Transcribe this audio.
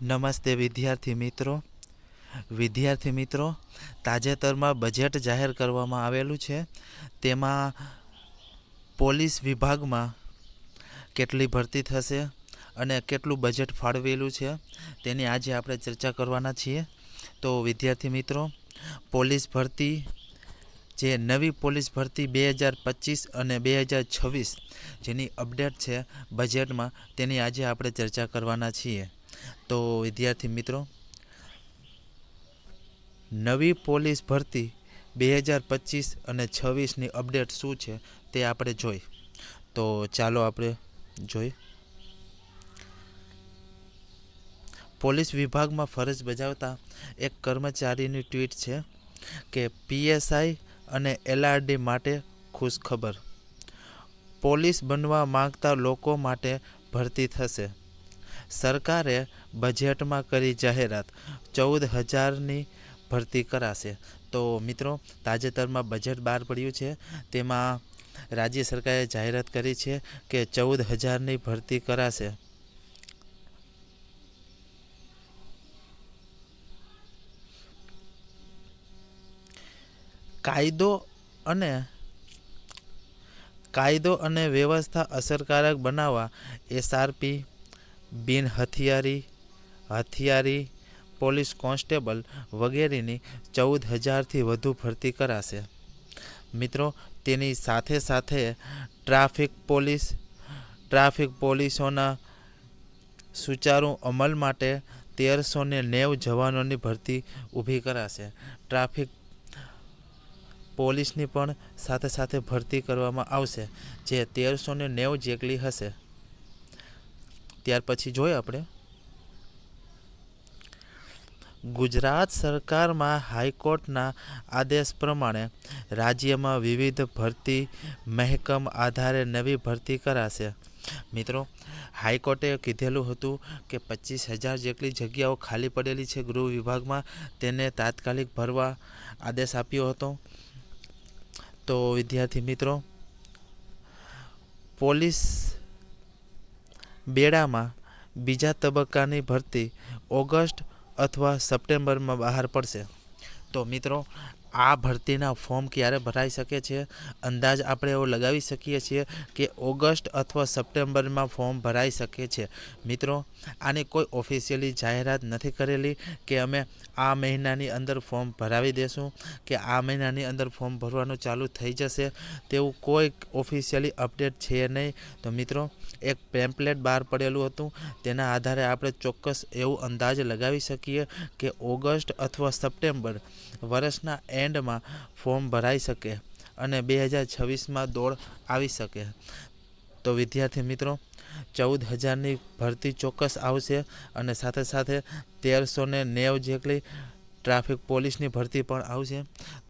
નમસ્તે વિદ્યાર્થી મિત્રો તાજેતરમાં બજેટ જાહેર કરવામાં આવેલું છે. તેમાં પોલીસ વિભાગમાં કેટલી ભરતી થશે અને કેટલું બજેટ ફાળવેલું છે તેની આજે આપણે ચર્ચા કરવાના છીએ. તો વિદ્યાર્થી મિત્રો, પોલીસ ભરતી જે નવી પોલીસ ભરતી 2025 અને 2026 જેની અપડેટ છે બજેટમાં, તેની આજે આપણે ચર્ચા કરવાના છીએ. તો વિદ્યાર્થી મિત્રો, નવી પોલીસ ભરતી 2025 અને 26ની અપડેટ શું છે તે આપણે જોઈ. તો ચાલો આપણે જોઈ. પોલીસ વિભાગમાં ફરજ બજાવતા એક કર્મચારીની ટ્વીટ છે કે પીએસઆઈ અને એલઆરડી માટે ખુશખબર. પોલીસ બનવા માંગતા લોકો માટે ભરતી થશે. સરકારે બજેટમાં કરી જાહેરાત, 14,000ની ભરતી કરાશે. તો મિત્રો, તાજેતરમાં બજેટ બહાર પડ્યું છે. તેમાં રાજ્ય સરકારે જાહેરાત કરી છે કે 14,000ની ભરતી કરાશે. કાયદો અને વ્યવસ્થા અસરકારક બનાવવા એસઆરપી, બિન હથિયારી પોલીસ કોન્સ્ટેબલ વગેરેની 14,000થી વધુ ભરતી કરાશે. મિત્રો, તેની સાથે સાથે ટ્રાફિક પોલીસોના સુચારુ અમલ માટે 1,390 જવાનોની ભરતી ઊભી કરાશે. ટ્રાફિક પોલીસની પણ સાથે સાથે ભરતી કરવામાં આવશે, જે 1,390 જેટલી હશે. ત્યાર પછી જોઈએ આપણે. ગુજરાત સરકારમાં હાઈકોર્ટના આદેશ પ્રમાણે રાજ્યમાં વિવિધ ભરતી મહેકમ આધારે નવી ભરતી કરાશે. મિત્રો, હાઈકોર્ટે કીધેલું હતું કે 25,000 જેટલી જગ્યાઓ ખાલી પડેલી છે ગૃહ વિભાગમાં, તેને તાત્કાલિક ભરવા આદેશ આપ્યો હતો. તો વિદ્યાર્થી મિત્રો, પોલીસ બેડામાં બીજા તબક્કાની ભરતી ઓગસ્ટ અથવા સપ્ટેમ્બરમાં બહાર પડશે. તો મિત્રો, આ ભરતીના ફોર્મ ક્યારે ભરાઈ શકે છે? અંદાજ આપણે એવો લગાવી શકીએ છીએ કે ઓગસ્ટ અથવા સપ્ટેમ્બરમાં ફોર્મ ભરાઈ શકે છે. મિત્રો, આની કોઈ ઓફિશિયલી જાહેરાત નથી કરેલી કે અમે આ મહિનાની અંદર ફોર્મ ભરાવી દેશું કે આ મહિનાની અંદર ફોર્મ ભરવાનું ચાલુ થઈ જશે, તેવું કોઈ ઓફિશિયલી અપડેટ છે નહીં. તો મિત્રો, એક પેમ્પલેટ બહાર પડેલું હતું, તેના આધારે આપણે ચોક્કસ એવું અંદાજ લગાવી શકીએ કે ઓગસ્ટ અથવા સપ્ટેમ્બર વર્ષના એન્ડમાં ફોર્મ ભરાઈ શકે અને 2026માં દોડ આવી શકે. તો વિદ્યાર્થી મિત્રો, 14,000ની ભરતી ચોક્કસ આવશે અને સાથે સાથે 1,390 જેટલી ટ્રાફિક પોલીસની ભરતી પણ આવશે.